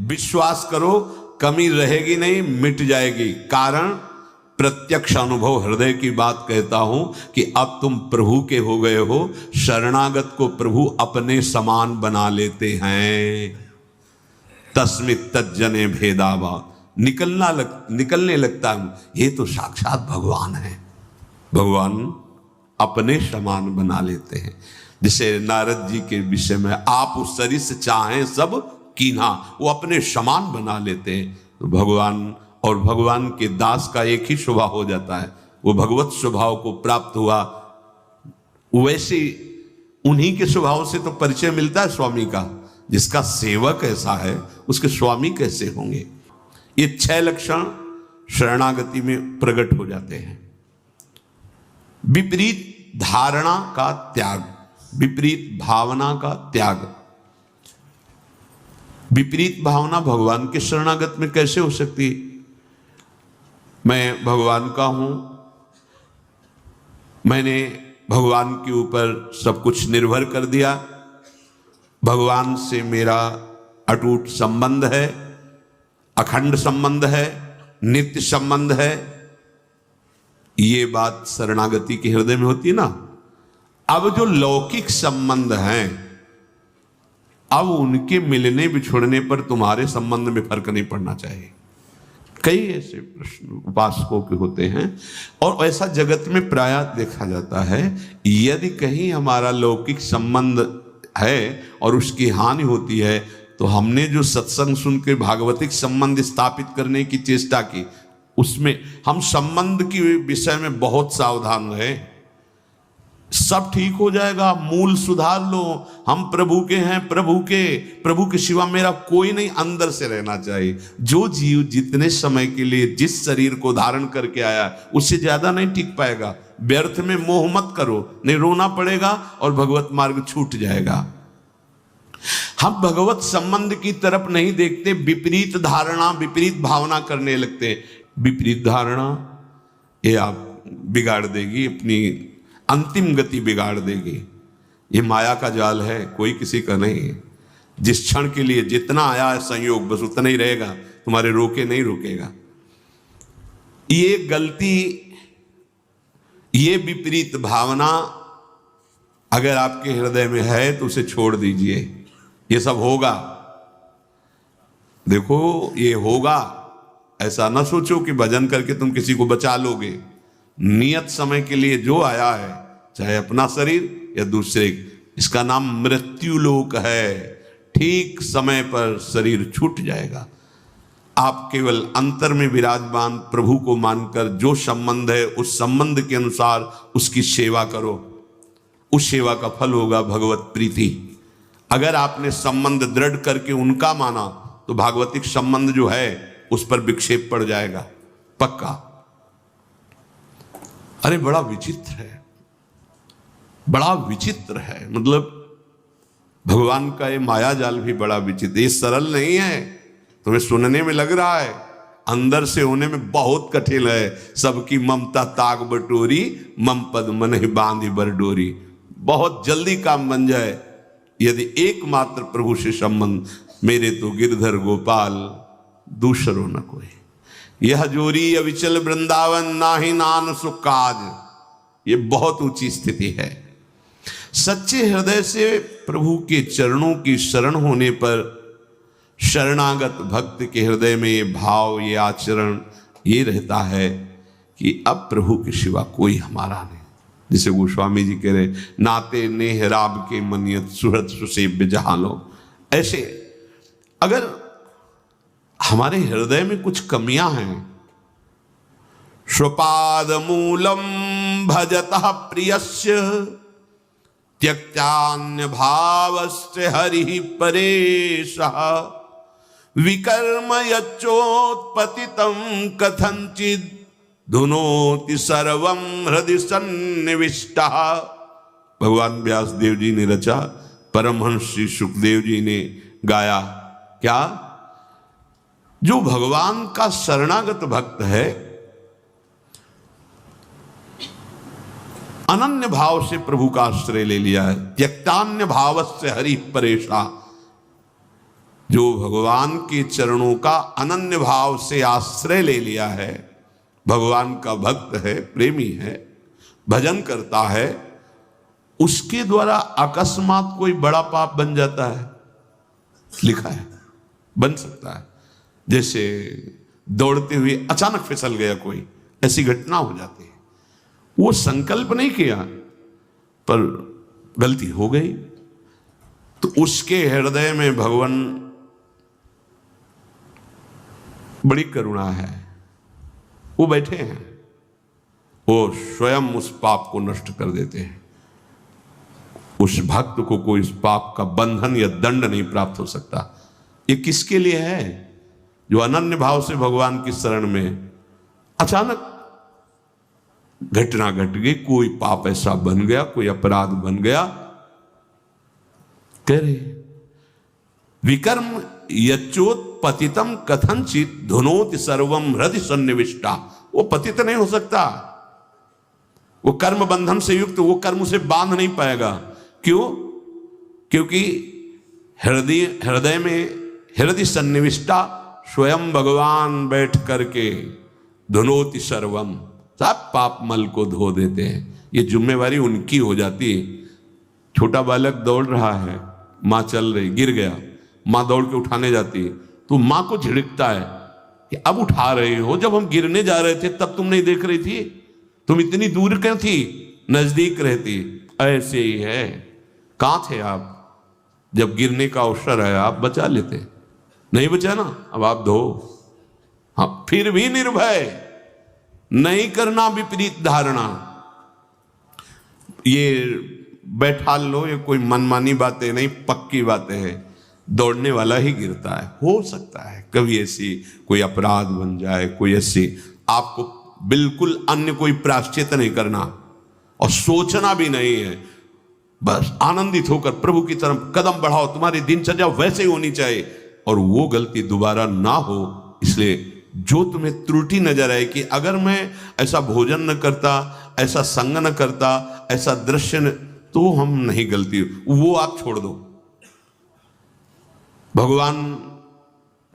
विश्वास करो, कमी रहेगी नहीं, मिट जाएगी। कारण प्रत्यक्ष अनुभव, हृदय की बात कहता हूं कि अब तुम प्रभु के हो गए हो। शरणागत को प्रभु अपने समान बना लेते हैं। तस्मित तज्जने भेदावा, निकलने लगता है ये तो साक्षात भगवान है। भगवान अपने समान बना लेते हैं। जैसे नारद जी के विषय में, आप उस शरीर से चाहें सब कीन्हा, वो अपने समान बना लेते हैं। तो भगवान और भगवान के दास का एक ही स्वभाव हो जाता है, वो भगवत स्वभाव को प्राप्त हुआ। वैसे उन्हीं के स्वभाव से तो परिचय मिलता है स्वामी का। जिसका सेवक ऐसा है उसके स्वामी कैसे होंगे। ये 6 लक्षण शरणागति में प्रकट हो जाते हैं। विपरीत धारणा का त्याग, विपरीत भावना का त्याग। विपरीत भावना भगवान के शरणागत में कैसे हो सकती है। मैं भगवान का हूं, मैंने भगवान के ऊपर सब कुछ निर्भर कर दिया, भगवान से मेरा अटूट संबंध है, अखंड संबंध है, नित्य संबंध है। ये बात शरणागति के हृदय में होती है ना। अब जो लौकिक संबंध हैं, अब उनके मिलने बिछुड़ने पर तुम्हारे संबंध में फर्क नहीं पड़ना चाहिए। कई ऐसे प्रश्न उपासकों के होते हैं और ऐसा जगत में प्रायः देखा जाता है। यदि कहीं हमारा लौकिक संबंध है और उसकी हानि होती है, तो हमने जो सत्संग सुन के भागवतिक संबंध स्थापित करने की चेष्टा की, उसमें हम संबंध के विषय में बहुत सावधान रहे। सब ठीक हो जाएगा, मूल सुधार लो। हम प्रभु के हैं, प्रभु के सिवा मेरा कोई नहीं, अंदर से रहना चाहिए। जो जीव जितने समय के लिए जिस शरीर को धारण करके आया उससे ज्यादा नहीं टिक पाएगा। व्यर्थ में मोह मत करो, नहीं रोना पड़ेगा और भगवत मार्ग छूट जाएगा। हम भगवत संबंध की तरफ नहीं देखते, विपरीत धारणा, विपरीत भावना करने लगते। विपरीत धारणा ये आप बिगाड़ देगी, अपनी अंतिम गति बिगाड़ देगी। ये माया का जाल है, कोई किसी का नहीं है। जिस क्षण के लिए जितना आया है संयोग, बस उतना ही रहेगा, तुम्हारे रोके नहीं रोकेगा। ये गलती, ये विपरीत भावना अगर आपके हृदय में है तो उसे छोड़ दीजिए। ये सब होगा, देखो ये होगा। ऐसा ना सोचो कि भजन करके तुम किसी को बचा लोगे। नियत समय के लिए जो आया है, चाहे अपना शरीर या दूसरे, इसका नाम मृत्यु लोक है। ठीक समय पर शरीर छूट जाएगा। आप केवल अंतर में विराजमान प्रभु को मानकर जो संबंध है उस संबंध के अनुसार उसकी सेवा करो। उस सेवा का फल होगा भगवत प्रीति। अगर आपने संबंध दृढ़ करके उनका माना तो भागवतिक संबंध जो है उस पर विक्षेप पड़ जाएगा पक्का। अरे बड़ा विचित्र है, बड़ा विचित्र है। मतलब भगवान का ये माया जाल भी बड़ा विचित्र, ये सरल नहीं है। तुम्हें सुनने में लग रहा है, अंदर से होने में बहुत कठिन है। सबकी ममता ताग बटोरी, मम पद मन ही बांधी बरडोरी। बहुत जल्दी काम बन जाए यदि एकमात्र प्रभु से संबंध। मेरे तो गिरधर गोपाल दूसरो न कोई, यह जोरी अविचल वृंदावन नाही नान सुकाज। ये बहुत ऊंची स्थिति है। सच्चे हृदय से प्रभु के चरणों की शरण होने पर शरणागत भक्त के हृदय में ये भाव, ये आचरण ये रहता है कि अब प्रभु के सिवा कोई हमारा नहीं। जिसे गोस्वामी जी कह रहे, नाते नेह राब के मनियत सुहृद सुसेव्य जहां लोग। ऐसे अगर हमारे हृदय में कुछ कमियां हैं, स्वपाद मूलम भजतः प्रियस्य त्यक्तान्य भावस्य हरि परेशः विकर्म यच्चोत्पतितं कथंचित् धुनोति सर्वं हृदि सन्निविष्टः। भगवान व्यास देव जी ने रचा, परमहंस श्री सुखदेव जी ने गाया। क्या? जो भगवान का शरणागत भक्त है, अनन्य भाव से प्रभु का आश्रय ले लिया है। त्यक्तान्य भावस्य हरि परेशा। जो भगवान के चरणों का अनन्य भाव से आश्रय ले लिया है, भगवान का भक्त है, प्रेमी है, भजन करता है, उसके द्वारा अकस्मात कोई बड़ा पाप बन जाता है, लिखा है, बन सकता है। जैसे दौड़ते हुए अचानक फिसल गया कोई, ऐसी घटना हो जाती है। वो संकल्प नहीं किया पर गलती हो गई, तो उसके हृदय में भगवान बड़ी करुणा है, वो बैठे हैं, वो स्वयं उस पाप को नष्ट कर देते हैं। उस भक्त को कोई इस पाप का बंधन या दंड नहीं प्राप्त हो सकता। ये किसके लिए है? जो अनन्य भाव से भगवान की शरण में अचानक घटना घट गई, कोई पाप ऐसा बन गया, कोई अपराध बन गया, कह रहे विकर्म यच्चोत्पतितम कथनचित धुनोति सर्वम हृदय सन्निविष्टा। वो पतित नहीं हो सकता, वो कर्म बंधन से युक्त, वो कर्म उसे बांध नहीं पाएगा। क्यों? क्योंकि हृदय में हृदय सन्निविष्टा स्वयं भगवान बैठ करके धुनोति सर्वम, सब पाप मल को धो देते हैं। ये जिम्मेवारी उनकी हो जाती है। छोटा बालक दौड़ रहा है, माँ चल रही, गिर गया, माँ दौड़ के उठाने जाती है, तो माँ को झिड़कता है कि अब उठा रहे हो, जब हम गिरने जा रहे थे तब तुम नहीं देख रही थी, तुम इतनी दूर क्यों थी, नजदीक रहती। ऐसे ही है, कहाँ थे आप जब गिरने का अवसर है, आप बचा लेते, नहीं बचा ना, अब आप धो। हाँ, फिर भी निर्भय, नहीं करना विपरीत धारणा। ये बैठा लो, ये कोई मनमानी बातें नहीं, पक्की बातें हैं। दौड़ने वाला ही गिरता है। हो सकता है कभी ऐसी कोई अपराध बन जाए, कोई ऐसी, आपको बिल्कुल अन्य कोई प्रायश्चित नहीं करना और सोचना भी नहीं है, बस आनंदित होकर प्रभु की तरफ कदम बढ़ाओ। तुम्हारी दिनचर्या वैसे ही होनी चाहिए और वो गलती दोबारा ना हो। इसलिए जो तुम्हें त्रुटि नजर आए कि अगर मैं ऐसा भोजन न करता, ऐसा संग न करता, ऐसा दृश्य न, तो हम नहीं गलती, वो आप छोड़ दो। भगवान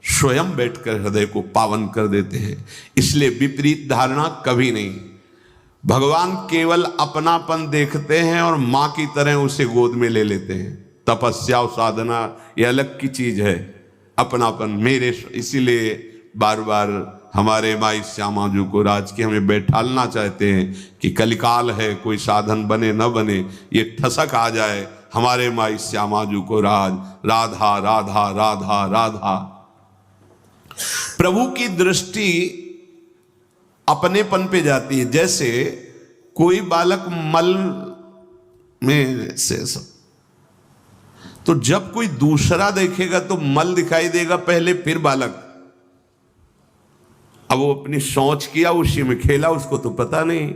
स्वयं बैठकर हृदय को पावन कर देते हैं। इसलिए विपरीत धारणा कभी नहीं। भगवान केवल अपनापन देखते हैं और मां की तरह उसे गोद में ले लेते हैं। तपस्या और साधना ये अलग की चीज है, अपनापन मेरे। इसीलिए बार बार हमारे माई श्यामा जी को राज के हमें बैठालना चाहते हैं कि कलिकाल है, कोई साधन बने न बने, ये ठसक आ जाए हमारे माई श्यामा जी को राज, राधा राधा राधा राधा। प्रभु की दृष्टि अपनेपन पे जाती है। जैसे कोई बालक मल में से तो जब कोई दूसरा देखेगा तो मल दिखाई देगा पहले, फिर बालक। अब वो अपनी सोच किया, उसी में खेला, उसको तो पता नहीं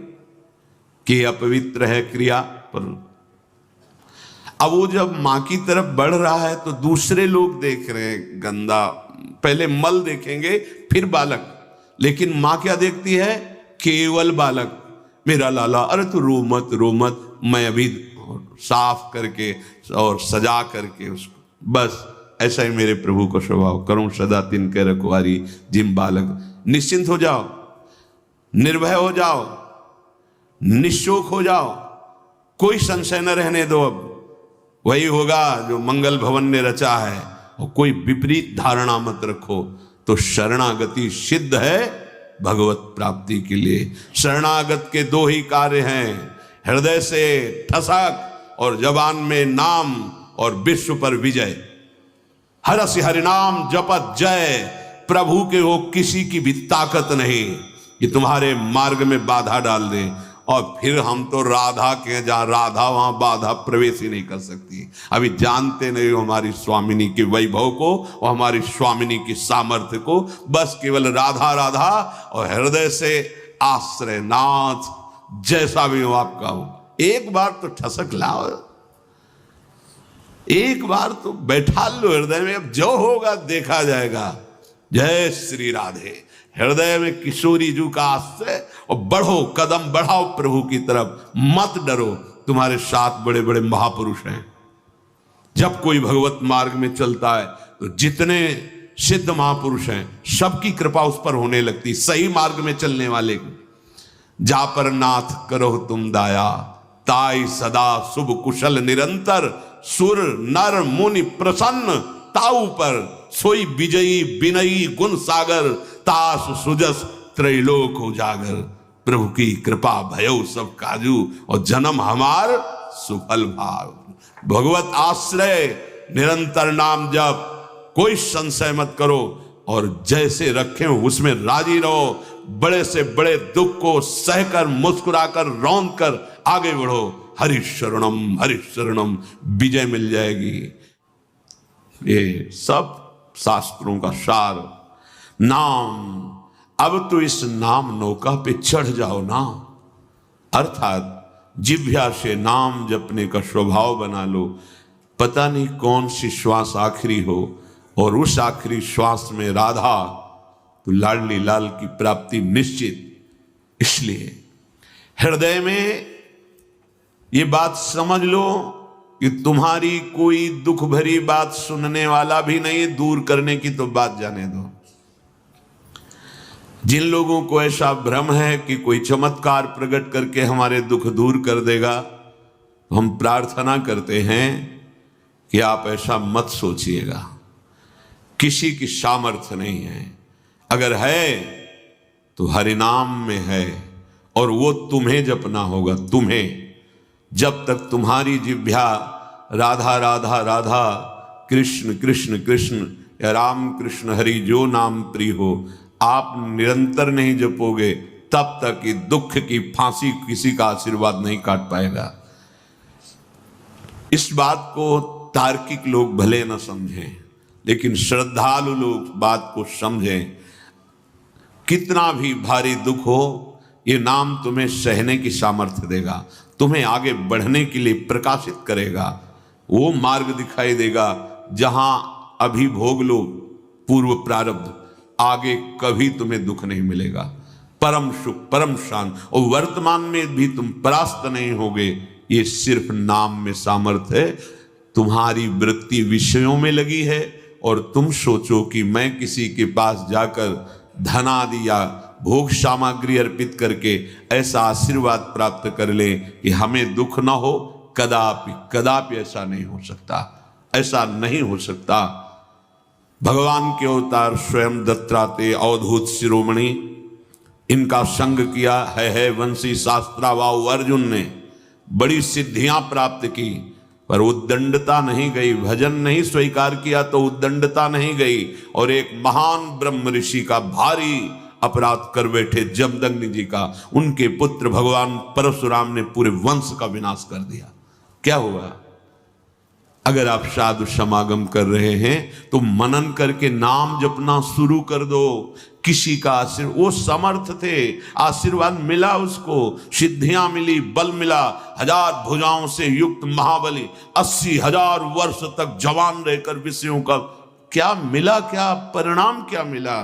कि अपवित्र है क्रिया पर। अब वो जब मां की तरफ बढ़ रहा है तो दूसरे लोग देख रहे हैं गंदा, पहले मल देखेंगे फिर बालक, लेकिन मां क्या देखती है? केवल बालक। मेरा लाला, अरे तू रो मत रो मत, मैं अभी साफ करके और सजा करके उसको, बस ऐसा ही मेरे प्रभु को स्वभाव करूं सदा तिनके रखवारी जिम बालक। निश्चिंत हो जाओ, निर्भय हो जाओ, निश्चोक हो जाओ, कोई संशय न रहने दो। अब वही होगा जो मंगल भवन ने रचा है, और कोई विपरीत धारणा मत रखो। तो शरणागति सिद्ध है भगवत प्राप्ति के लिए। शरणागत के दो ही कार्य हैं, हृदय से ठसक और जबान में नाम और विश्व पर विजय। हरस हरिनाम जपत जय, प्रभु के हो किसी की भी ताकत नहीं कि तुम्हारे मार्ग में बाधा डाल दे। और फिर हम तो राधा के, जहाँ राधा वहां बाधा प्रवेश ही नहीं कर सकती। अभी जानते नहीं हो हमारी स्वामिनी के वैभव को और हमारी स्वामिनी की सामर्थ्य को। बस केवल राधा राधा और हृदय से आश्रय नाथ, जैसा भी हो आपका हो, एक बार तो ठसक लाओ, एक बार तो बैठा लो हृदय में। अब जो होगा देखा जाएगा। जय श्री राधे। हृदय में किशोरी जू का आश्रय और बढ़ो, कदम बढ़ाओ प्रभु की तरफ, मत डरो। तुम्हारे साथ बड़े बड़े महापुरुष हैं। जब कोई भगवत मार्ग में चलता है तो जितने सिद्ध महापुरुष हैं सबकी कृपा उस पर होने लगती, सही मार्ग में चलने वाले को। जा पर नाथ करो तुम दाया, ताई सदा शुभ कुशल निरंतर, सुर नर मुनि प्रसन्न ताऊ पर, सोई विजयी विनयी गुण सागर, तास सुजस त्रैलोक उजागर। प्रभु की कृपा भयो सब काजू, और जन्म हमार सुफल भाव। भगवत आश्रय, निरंतर नाम जप, कोई संशय मत करो, और जैसे रखे हो उसमें राजी रहो। बड़े से बड़े दुख को सहकर, मुस्कुराकर, रौंद कर आगे बढ़ो। हरि शरणम, विजय मिल जाएगी। ये सब शास्त्रों का सार। नाम, अब तो इस नाम नौका पे चढ़ जाओ ना, अर्थात जिह्वा से नाम जपने का स्वभाव बना लो। पता नहीं कौन सी श्वास आखिरी हो, और उस आखिरी श्वास में राधा तो लाडली लाल की प्राप्ति निश्चित। इसलिए हृदय में ये बात समझ लो कि तुम्हारी कोई दुख भरी बात सुनने वाला भी नहीं, दूर करने की तो बात जाने दो। जिन लोगों को ऐसा भ्रम है कि कोई चमत्कार प्रकट करके हमारे दुख दूर कर देगा, हम प्रार्थना करते हैं कि आप ऐसा मत सोचिएगा। किसी की सामर्थ्य नहीं है, अगर है तो हरिनाम में है, और वो तुम्हें जपना होगा। तुम्हें, जब तक तुम्हारी जिह्वा राधा राधा राधा, कृष्ण कृष्ण कृष्ण या राम कृष्ण हरि जो नाम प्रिय हो, आप निरंतर नहीं जपोगे, तब तक कि दुख की फांसी किसी का आशीर्वाद नहीं काट पाएगा। इस बात को तार्किक लोग भले न समझें, लेकिन श्रद्धालु लोग बात को समझें। कितना भी भारी दुख हो, ये नाम तुम्हें सहने की सामर्थ्य देगा, तुम्हें आगे बढ़ने के लिए प्रकाशित करेगा। वो मार्ग दिखाई देगा जहां अभी भोग लो पूर्व प्रारब्ध, आगे कभी तुम्हें दुख नहीं मिलेगा। परम सुख, परम शांत, और वर्तमान में भी तुम परास्त नहीं होगे। ये सिर्फ नाम में सामर्थ्य है। तुम्हारी वृत्ति विषयों में लगी है, और तुम सोचो कि मैं किसी के पास जाकर धन आदि या भोग सामग्री अर्पित करके ऐसा आशीर्वाद प्राप्त कर ले कि हमें दुख ना हो। कदापि कदापि ऐसा नहीं हो सकता, ऐसा नहीं हो सकता। भगवान के अवतार स्वयं दत्तात्रेय अवधूत शिरोमणि, इनका संग किया है वंशी शास्त्रावाऊ अर्जुन ने, बड़ी सिद्धियां प्राप्त की, पर उद्दंडता नहीं गई। भजन नहीं स्वीकार किया तो उद्दंडता नहीं गई, और एक महान ब्रह्म ऋषि का भारी अपराध कर बैठे जमदग्नि जी का, उनके पुत्र भगवान परशुराम ने पूरे वंश का विनाश कर दिया। क्या हुआ? अगर आप साधु समागम कर रहे हैं तो मनन करके नाम जपना शुरू कर दो। किसी का आशीर्वाद, वो समर्थ थे, आशीर्वाद मिला, उसको सिद्धियां मिली, बल मिला। 1000 भुजाओं से युक्त महाबली 80,000 वर्ष तक जवान रहकर विषयों का क्या मिला, क्या परिणाम क्या मिला?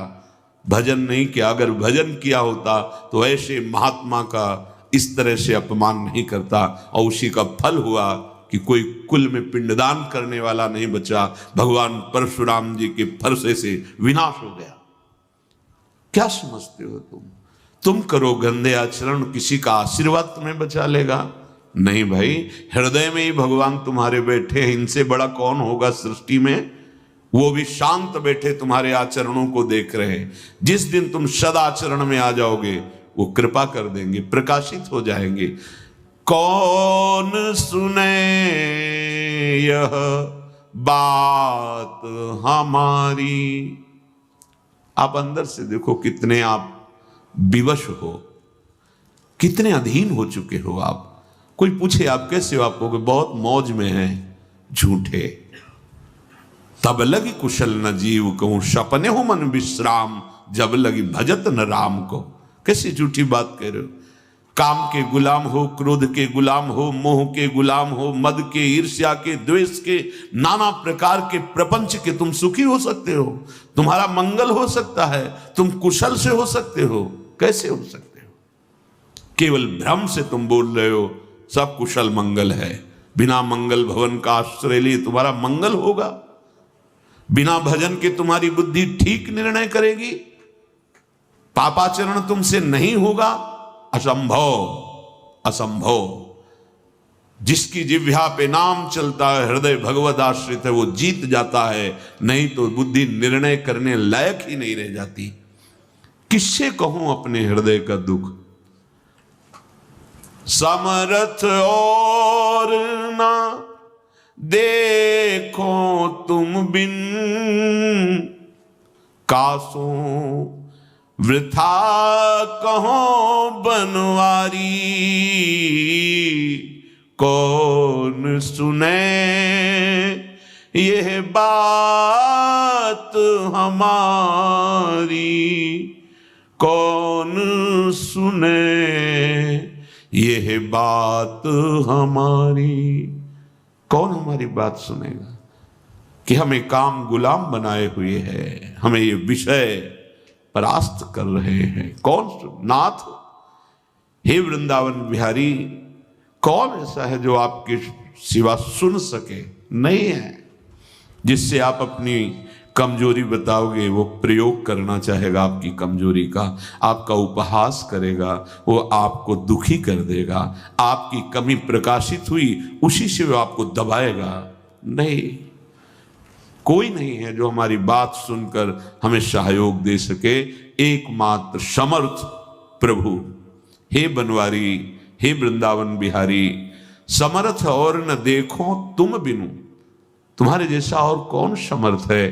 भजन नहीं किया। अगर भजन किया होता तो ऐसे महात्मा का इस तरह से अपमान नहीं करता, और उसी का फल हुआ कि कोई कुल में पिंडदान करने वाला नहीं बचा। भगवान परशुराम जी के फरसे से विनाश हो गया। क्या समझते हो तुम करो गंदे आचरण, किसी का आशीर्वाद तुम्हें बचा लेगा? नहीं भाई, हृदय में ही भगवान तुम्हारे बैठे हैं, इनसे बड़ा कौन होगा सृष्टि में? वो भी शांत बैठे तुम्हारे आचरणों को देख रहे हैं। जिस दिन तुम सदाचरण में आ जाओगे, वो कृपा कर देंगे, प्रकाशित हो जाएंगे। कौन सुने यह बात हमारी? आप अंदर से देखो कितने आप विवश हो, कितने अधीन हो चुके हो आप। कोई पूछे आप कैसे हो, आप कहोगे बहुत मौज में हैं। झूठे। तब लगी कुशल न जीव कहूं, सपने हो मन विश्राम, जब लगी भजत न राम को। कैसी झूठी बात कह रहे हो? काम के गुलाम हो, क्रोध के गुलाम हो, मोह के गुलाम हो, मद के, ईर्ष्या के, द्वेष के, नाना प्रकार के प्रपंच के तुम सुखी हो सकते हो, तुम्हारा मंगल हो सकता है, तुम कुशल से हो सकते हो। कैसे हो सकते हो? केवल भ्रम से तुम बोल रहे हो सब कुशल मंगल है। बिना मंगल भवन का आश्रय लिए तुम्हारा मंगल होगा? बिना भजन के तुम्हारी बुद्धि ठीक निर्णय करेगी, पापाचरण तुमसे नहीं होगा, असंभव असंभव। जिसकी जिह्वा पे नाम चलता है, हृदय भगवद आश्रित है, वो जीत जाता है, नहीं तो बुद्धि निर्णय करने लायक ही नहीं रह जाती। किससे कहूं अपने हृदय का दुख? समर्थ और ना देखो तुम बिन, कासों वृथा कहो बनवारी, कौन सुने यह बात हमारी, कौन सुने यह बात हमारी। कौन हमारी बात सुनेगा कि हमें काम गुलाम बनाए हुए हैं, हमें ये विषय परास्त कर रहे हैं। कौन नाथ, हे वृंदावन बिहारी, कौन ऐसा है जो आपके सिवा सुन सके? नहीं है। जिससे आप अपनी कमजोरी बताओगे वो प्रयोग करना चाहेगा आपकी कमजोरी का, आपका उपहास करेगा, वो आपको दुखी कर देगा। आपकी कमी प्रकाशित हुई, उसी से वो आपको दबाएगा। नहीं, कोई नहीं है जो हमारी बात सुनकर हमें सहयोग दे सके। एकमात्र समर्थ प्रभु, हे बनवारी, हे वृंदावन बिहारी, समर्थ और न देखो तुम बिनु। तुम्हारे जैसा और कौन समर्थ है?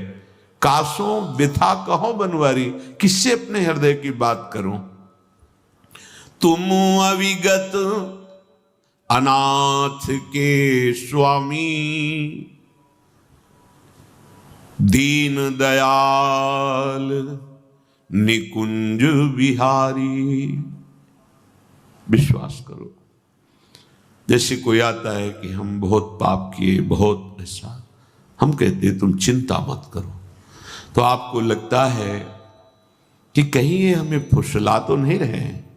कासों बिथा कहो बनवारी, किससे अपने हृदय की बात करूं? तुम अविगत अनाथ के स्वामी, दीन दयाल निकुंज बिहारी। विश्वास करो, जैसे कोई आता है कि हम बहुत पाप किए, बहुत ऐसा, हम कहते तुम चिंता मत करो, तो आपको लगता है कि कहीं ये हमें फुसला तो नहीं रहे हैं,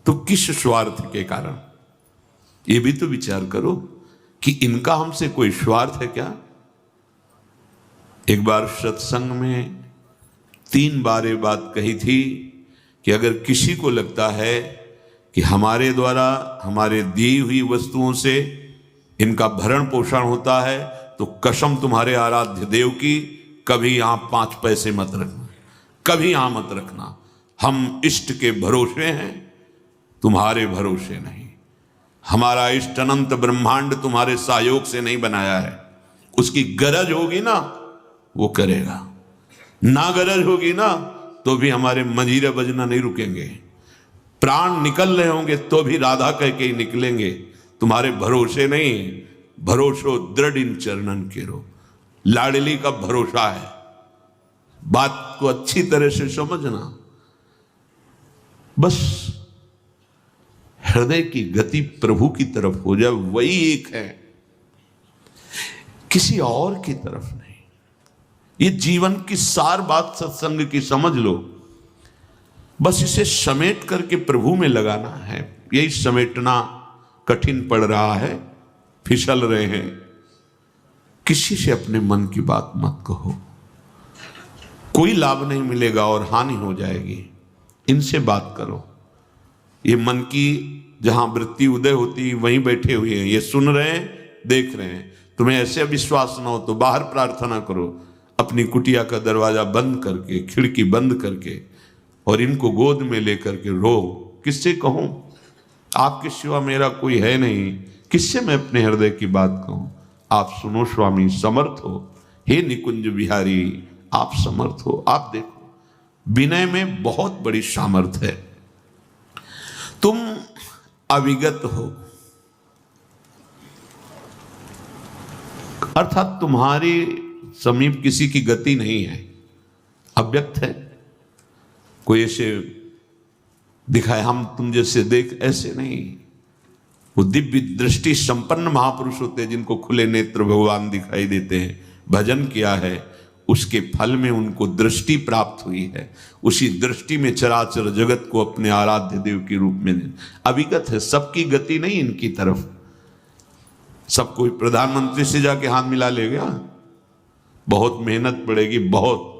तो किस स्वार्थ के कारण? ये भी तो विचार करो कि इनका हमसे कोई स्वार्थ है क्या? एक बार सत्संग में 3 बार ये बात कही थी कि अगर किसी को लगता है कि हमारे द्वारा हमारे दी हुई वस्तुओं से इनका भरण पोषण होता है, तो कसम तुम्हारे आराध्य देव की, कभी यहां 5 पैसे मत रखना, कभी यहां मत रखना। हम इष्ट के भरोसे हैं, तुम्हारे भरोसे नहीं। हमारा इष्ट अनंत ब्रह्मांड तुम्हारे सहयोग से नहीं बनाया है। उसकी गरज होगी ना वो करेगा, ना गरज होगी ना तो भी हमारे मंजीरे बजना नहीं रुकेंगे। प्राण निकल रहे होंगे तो भी राधा कह के ही निकलेंगे। तुम्हारे भरोसे नहीं, भरोसो दृढ़ इन चरणन केरो। लाडली का भरोसा है। बात को अच्छी तरह से समझना। बस हृदय की गति प्रभु की तरफ हो जाए, वही एक है, किसी और की तरफ नहीं। ये जीवन की सार बात सत्संग की समझ लो। बस इसे समेट करके प्रभु में लगाना है। यही समेटना कठिन पड़ रहा है, फिसल रहे हैं। किसी से अपने मन की बात मत कहो, कोई लाभ नहीं मिलेगा और हानि हो जाएगी। इनसे बात करो। ये मन की जहां वृत्ति उदय होती वहीं बैठे हुए हैं, ये सुन रहे हैं, देख रहे हैं। तुम्हें ऐसे विश्वास ना हो तो बाहर प्रार्थना करो, अपनी कुटिया का दरवाजा बंद करके, खिड़की बंद करके, और इनको गोद में लेकर के रो। किससे कहूं? आपके सिवा मेरा कोई है नहीं, किससे मैं अपने हृदय की बात कहूं? आप सुनो स्वामी, समर्थ हो। हे निकुंज बिहारी, आप समर्थ हो। आप देखो, विनय में बहुत बड़ी सामर्थ्य है। तुम अविगत हो, अर्थात तुम्हारे समीप किसी की गति नहीं है, अव्यक्त है। कोई ऐसे दिखाए हम तुम जैसे देख, ऐसे नहीं। वो दिव्य दृष्टि संपन्न महापुरुष होते हैं जिनको खुले नेत्र भगवान दिखाई देते हैं। भजन किया है, उसके फल में उनको दृष्टि प्राप्त हुई है। उसी दृष्टि में चराचर जगत को अपने आराध्य देव के रूप में अविगत है। सबकी गति नहीं इनकी तरफ। सब कोई प्रधानमंत्री से जाके हाथ मिला लेगा? बहुत मेहनत पड़ेगी, बहुत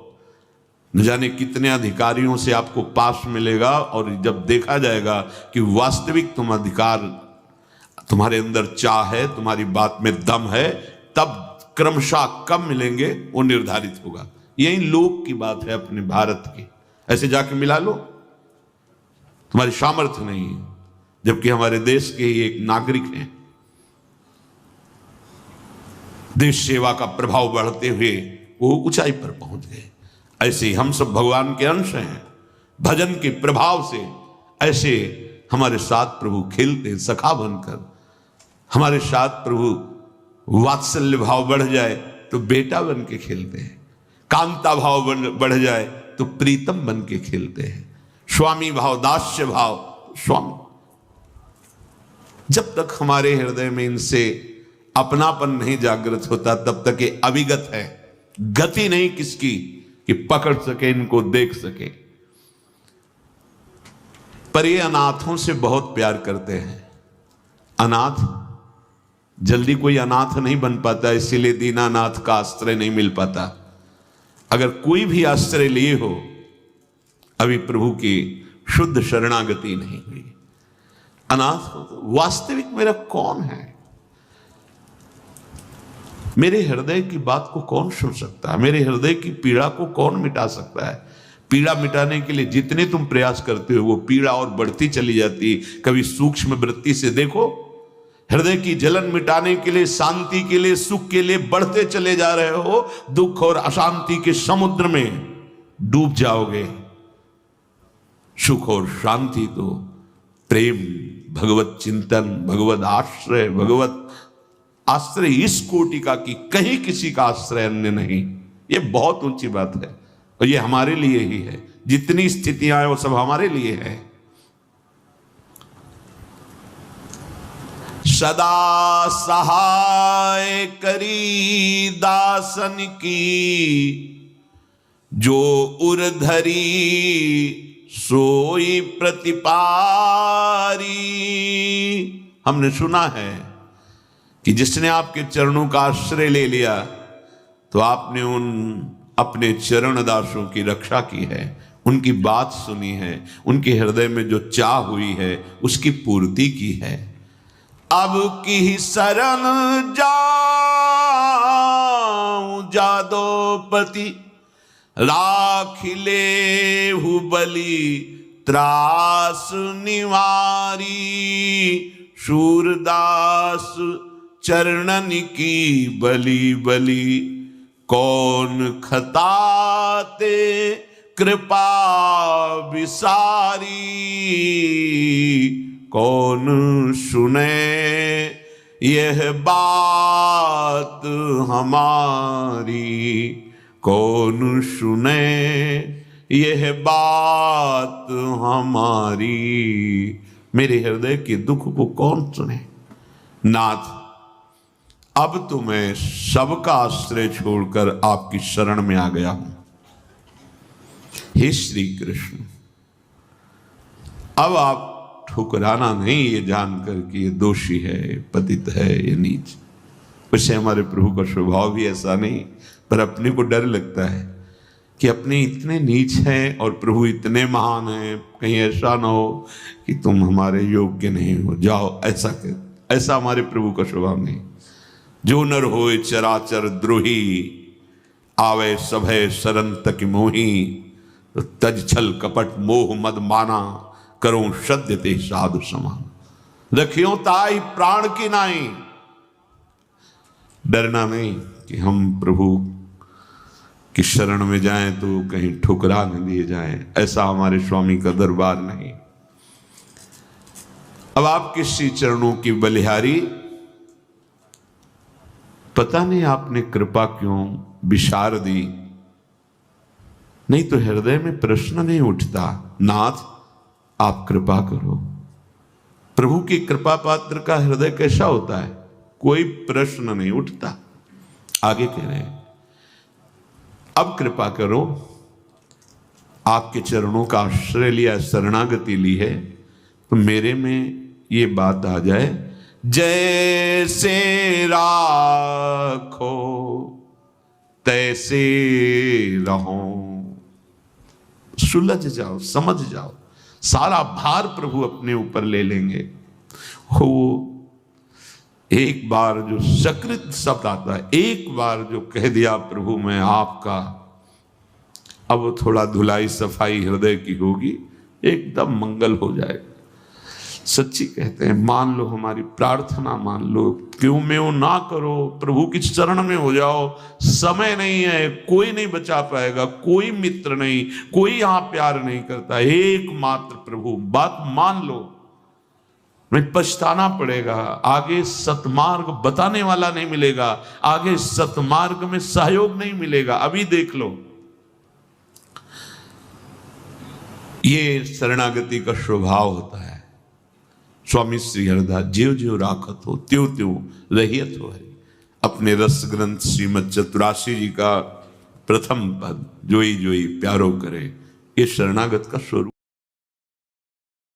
न जाने कितने अधिकारियों से आपको पास मिलेगा, और जब देखा जाएगा कि वास्तविक तुम अधिकार, तुम्हारे अंदर चाह है, तुम्हारी बात में दम है, तब क्रमशः कब मिलेंगे वो निर्धारित होगा। यही लोक की बात है अपने भारत की। ऐसे जाके मिला लो, तुम्हारी सामर्थ्य नहीं है, जबकि हमारे देश के ही एक नागरिक हैं, देश सेवा का प्रभाव बढ़ते हुए वो ऊंचाई पर पहुंच गए। ऐसे ही हम सब भगवान के अंश हैं, भजन के प्रभाव से ऐसे हमारे साथ प्रभु खेलते हैं, सखा बनकर। हमारे साथ प्रभु वात्सल्य भाव बढ़ जाए तो बेटा बन के खेलते हैं, कांता भाव बढ़ जाए तो प्रीतम बन के खेलते हैं, स्वामी भाव, दास्य भाव, स्वामी। जब तक हमारे हृदय में इनसे अपनापन नहीं जागृत होता तब तक ये अविगत है, गति नहीं किसकी कि पकड़ सके, इनको देख सके। पर ये अनाथों से बहुत प्यार करते हैं। अनाथ जल्दी कोई अनाथ नहीं बन पाता, इसीलिए दीनानाथ का आश्रय नहीं मिल पाता। अगर कोई भी आश्रय लिए हो, अभी प्रभु की शुद्ध शरणागति नहीं हुई, अनाथ हो तो वास्तविक मेरा कौन है? मेरे हृदय की बात को कौन सुन सकता है? मेरे हृदय की पीड़ा को कौन मिटा सकता है? पीड़ा मिटाने के लिए जितने तुम प्रयास करते हो वो पीड़ा और बढ़ती चली जाती। कभी सूक्ष्म वृत्ति से देखो, हृदय की जलन मिटाने के लिए, शांति के लिए, सुख के लिए बढ़ते चले जा रहे हो, दुख और अशांति के समुद्र में डूब जाओगे। सुख और शांति तो प्रेम, भगवत चिंतन, भगवत आश्रय, भगवत आश्रय इस कोटि का कि कहीं किसी का आश्रय अन्य नहीं। ये बहुत ऊंची बात है और ये हमारे लिए ही है। जितनी स्थितियां हैं वो सब हमारे लिए है। सदा सहाय करी दासन की, जो उर्धरी सोई प्रतिपारी। हमने सुना है कि जिसने आपके चरणों का आश्रय ले लिया तो आपने उन अपने चरण दासों की रक्षा की है, उनकी बात सुनी है, उनके हृदय में जो चाह हुई है उसकी पूर्ति की है। अब की शरण जाऊं जादोपति, राख ले बलि त्रास निवारी। शूरदास चरणन की बलि बलि, कौन खताते कृपा विसारी। कौन सुने यह बात हमारी, कौन सुने यह बात हमारी। मेरे हृदय के दुख को कौन सुने? नाथ, अब तो मैं सबका आश्रय छोड़कर आपकी शरण में आ गया हूं। हे श्री कृष्ण, अब आप ठुकराना नहीं ये जानकर कि ये दोषी है, पतित है, ये नीच। वैसे हमारे प्रभु का स्वभाव भी ऐसा नहीं, पर अपने को डर लगता है कि अपने इतने नीच हैं और प्रभु इतने महान हैं, कहीं ऐसा ना हो कि तुम हमारे योग्य नहीं हो, जाओ ऐसा कर। ऐसा हमारे प्रभु का स्वभाव नहीं। जो नर होए चराचर द्रोही, आवे सभय शरण तक मोही। तो तज छल कपट मोह मद माना, करो सद्य ते साधु समान। रखियो ताई प्राण की नाई। डरना नहीं कि हम प्रभु की शरण में जाएं तो कहीं ठुकरा न दिए जाएं, ऐसा हमारे स्वामी का दरबार नहीं। अब आपके श्री चरणों की बलिहारी, पता नहीं आपने कृपा क्यों विशार दी, नहीं तो हृदय में प्रश्न नहीं उठता। नाथ, आप कृपा करो। प्रभु की कृपा पात्र का हृदय कैसा होता है? कोई प्रश्न नहीं उठता। आगे कह रहे हैं, अब कृपा करो, आपके चरणों का आश्रय लिया, शरणागति ली है, तो मेरे में ये बात आ जाए, जैसे राखो तैसे रहो। सुलझ जाओ, समझ जाओ, सारा भार प्रभु अपने ऊपर ले लेंगे। हो एक बार जो सकृत शब्द आता है, एक बार जो कह दिया प्रभु मैं आपका, अब थोड़ा धुलाई सफाई हृदय की होगी, एकदम मंगल हो जाएगा। सच्ची कहते हैं, मान लो हमारी प्रार्थना, मान लो, क्यों में वो ना करो, प्रभु की चरण में हो जाओ। समय नहीं है, कोई नहीं बचा पाएगा, कोई मित्र नहीं, कोई यहां प्यार नहीं करता, एकमात्र प्रभु। बात मान लो, नहीं पछताना पड़ेगा, आगे सतमार्ग बताने वाला नहीं मिलेगा, आगे सतमार्ग में सहयोग नहीं मिलेगा। अभी देख लो, ये शरणागति का स्वभाव होता है। स्वामी श्री हरिदास, ज्यों ज्यों राखत हो त्यों त्यों रहियत हो हरि। अपने रस ग्रंथ श्रीमद चतुरासी जी का प्रथम पद, जोई जोई प्यारो करे, ये शरणागत का स्वरूप।